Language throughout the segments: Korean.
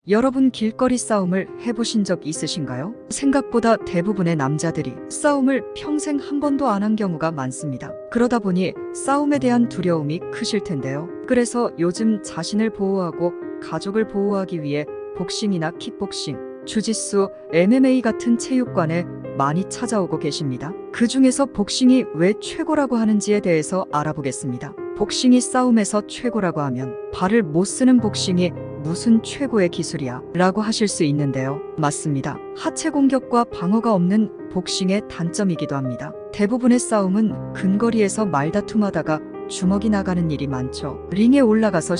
여러분 길거리 싸움을 해보신 적 있으신가요? 생각보다 대부분의 남자들이 싸움을 평생 한 번도 안 한 경우가 많습니다. 그러다 보니 싸움에 대한 두려움이 크실 텐데요. 그래서 요즘 자신을 보호하고 가족을 보호하기 위해 복싱이나 킥복싱, 주짓수, MMA 같은 체육관에 많이 찾아오고 계십니다. 그 중에서 복싱이 왜 최고라고 하는지에 대해서 알아보겠습니다. 복싱이 싸움에서 최고라고 하면 발을 못 쓰는 복싱이 무슨 최고의 기술이야 라고 하실 수 있는데요. 맞습니다. 하체 공격과 방어가 없는 복싱의 단점이기도 합니다. 대부분의 싸움은 근거리에서 말다툼하다가 주먹이 나가는 일이 많죠. 링에 올라가서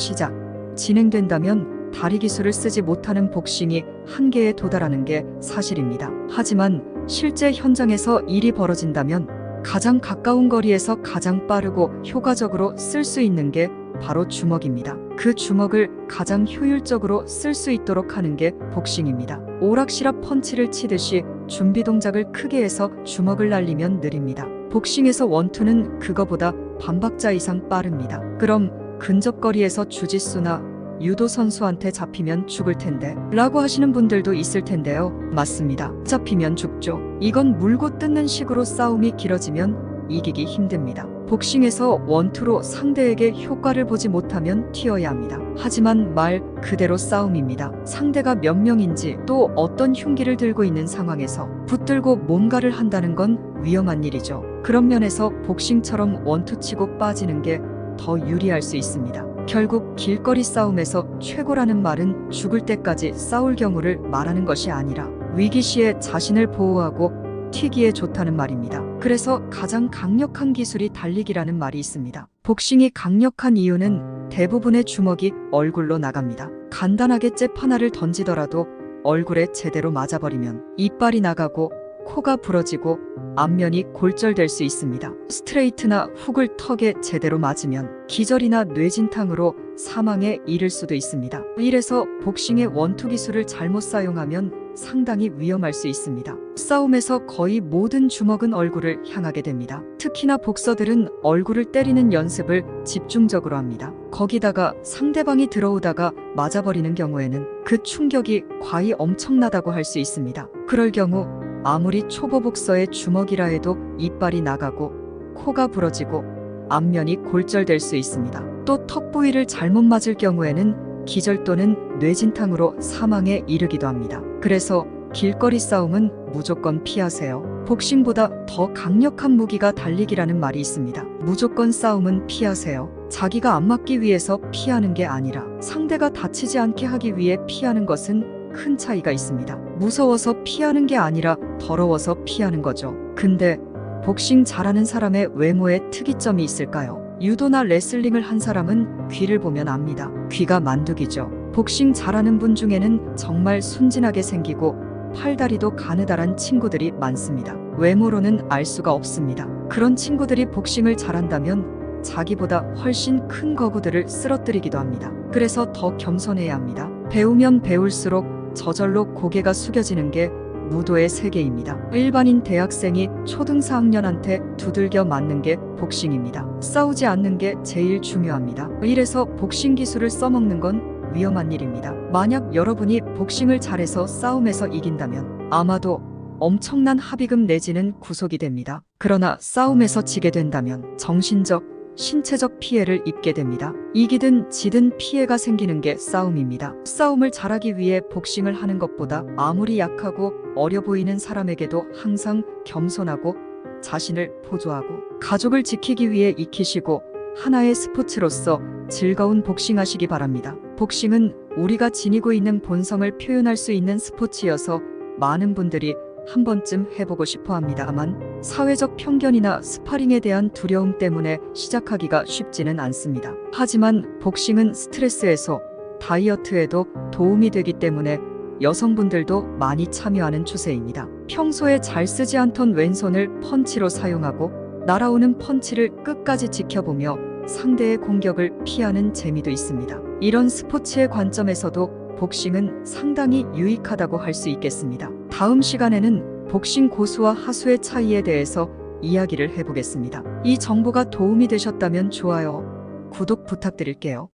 진행된다면 다리 기술을 쓰지 못하는 복싱이 한계에 도달하는 게 사실입니다. 하지만 실제 현장에서 일이 벌어진다면 가장 가까운 거리에서 가장 빠르고 효과적으로 쓸 수 있는 게 바로 주먹입니다. 그 주먹을 가장 효율적으로 쓸 수 있도록 하는 게 복싱입니다. 오락실합 펀치를 치듯이 준비 동작을 크게 해서 주먹을 날리면 느립니다. 복싱에서 원투는 그거보다 반박자 이상 빠릅니다. 그럼 근접거리에서 주짓수나 유도 선수한테 잡히면 죽을 텐데 라고 하시는 분들도 있을 텐데요. 맞습니다. 잡히면 죽죠. 이건 물고 뜯는 식으로 싸움이 길어지면 이기기 힘듭니다. 복싱에서 원투로 상대에게 효과를 보지 못하면 튀어야 합니다. 하지만 말 그대로 싸움입니다. 상대가 몇 명인지 또 어떤 흉기를 들고 있는 상황에서 붙들고 뭔가를 한다는 건 위험한 일이죠. 그런 면에서 복싱처럼 원투 치고 빠지는 게 더 유리할 수 있습니다. 결국 길거리 싸움에서 최고라는 말은 죽을 때까지 싸울 경우를 말하는 것이 아니라 위기 시에 자신을 보호하고 튀기에 좋다는 말입니다. 그래서 가장 강력한 기술이 달리기라는 말이 있습니다. 복싱이 강력한 이유는 대부분의 주먹이 얼굴로 나갑니다. 간단하게 잽 하나를 던지더라도 얼굴에 제대로 맞아버리면 이빨이 나가고 코가 부러지고 안면이 골절될 수 있습니다. 스트레이트나 훅을 턱에 제대로 맞으면 기절이나 뇌진탕으로 사망에 이를 수도 있습니다. 이래서 복싱의 원투 기술을 잘못 사용하면 상당히 위험할 수 있습니다. 싸움에서 거의 모든 주먹은 얼굴을 향하게 됩니다. 특히나 복서들은 얼굴을 때리는 연습을 집중적으로 합니다. 거기다가 상대방이 들어오다가 맞아버리는 경우에는 그 충격이 과히 엄청나다고 할 수 있습니다. 그럴 경우 아무리 초보 복서의 주먹이라 해도 이빨이 나가고 코가 부러지고 안면이 골절될 수 있습니다. 또 턱 부위를 잘못 맞을 경우에는 기절 또는 뇌진탕으로 사망에 이르기도 합니다. 그래서 길거리 싸움은 무조건 피하세요. 복싱보다 더 강력한 무기가 달리기라는 말이 있습니다. 무조건 싸움은 피하세요. 자기가 안 맞기 위해서 피하는 게 아니라 상대가 다치지 않게 하기 위해 피하는 것은 큰 차이가 있습니다. 무서워서 피하는 게 아니라 더러워서 피하는 거죠. 근데 복싱 잘하는 사람의 외모에 특이점이 있을까요? 유도나 레슬링을 한 사람은 귀를 보면 압니다. 귀가 만두기죠. 복싱 잘하는 분 중에는 정말 순진하게 생기고 팔다리도 가느다란 친구들이 많습니다. 외모로는 알 수가 없습니다. 그런 친구들이 복싱을 잘한다면 자기보다 훨씬 큰 거구들을 쓰러뜨리기도 합니다. 그래서 더 겸손해야 합니다. 배우면 배울수록 저절로 고개가 숙여지는 게 무도의 세계입니다. 일반인 대학생이 초등 4학년한테 두들겨 맞는 게 복싱입니다. 싸우지 않는 게 제일 중요합니다. 이래서 복싱 기술을 써먹는 건 위험한 일입니다. 만약 여러분이 복싱을 잘해서 싸움에서 이긴다면 아마도 엄청난 합의금 내지는 구속이 됩니다. 그러나 싸움에서 지게 된다면 정신적, 신체적 피해를 입게 됩니다. 이기든 지든 피해가 생기는 게 싸움입니다. 싸움을 잘하기 위해 복싱을 하는 것보다 아무리 약하고 어려 보이는 사람에게도 항상 겸손하고 자신을 포조하고 가족을 지키기 위해 익히시고 하나의 스포츠로서 즐거운 복싱하시기 바랍니다. 복싱은 우리가 지니고 있는 본성을 표현할 수 있는 스포츠여서 많은 분들이 한 번쯤 해보고 싶어 합니다만 사회적 편견이나 스파링에 대한 두려움 때문에 시작하기가 쉽지는 않습니다. 하지만 복싱은 스트레스 해소, 다이어트에도 도움이 되기 때문에 여성분들도 많이 참여하는 추세입니다. 평소에 잘 쓰지 않던 왼손을 펀치로 사용하고 날아오는 펀치를 끝까지 지켜보며 상대의 공격을 피하는 재미도 있습니다. 이런 스포츠의 관점에서도 복싱은 상당히 유익하다고 할 수 있겠습니다. 다음 시간에는 복싱 고수와 하수의 차이에 대해서 이야기를 해보겠습니다. 이 정보가 도움이 되셨다면 좋아요, 구독 부탁드릴게요.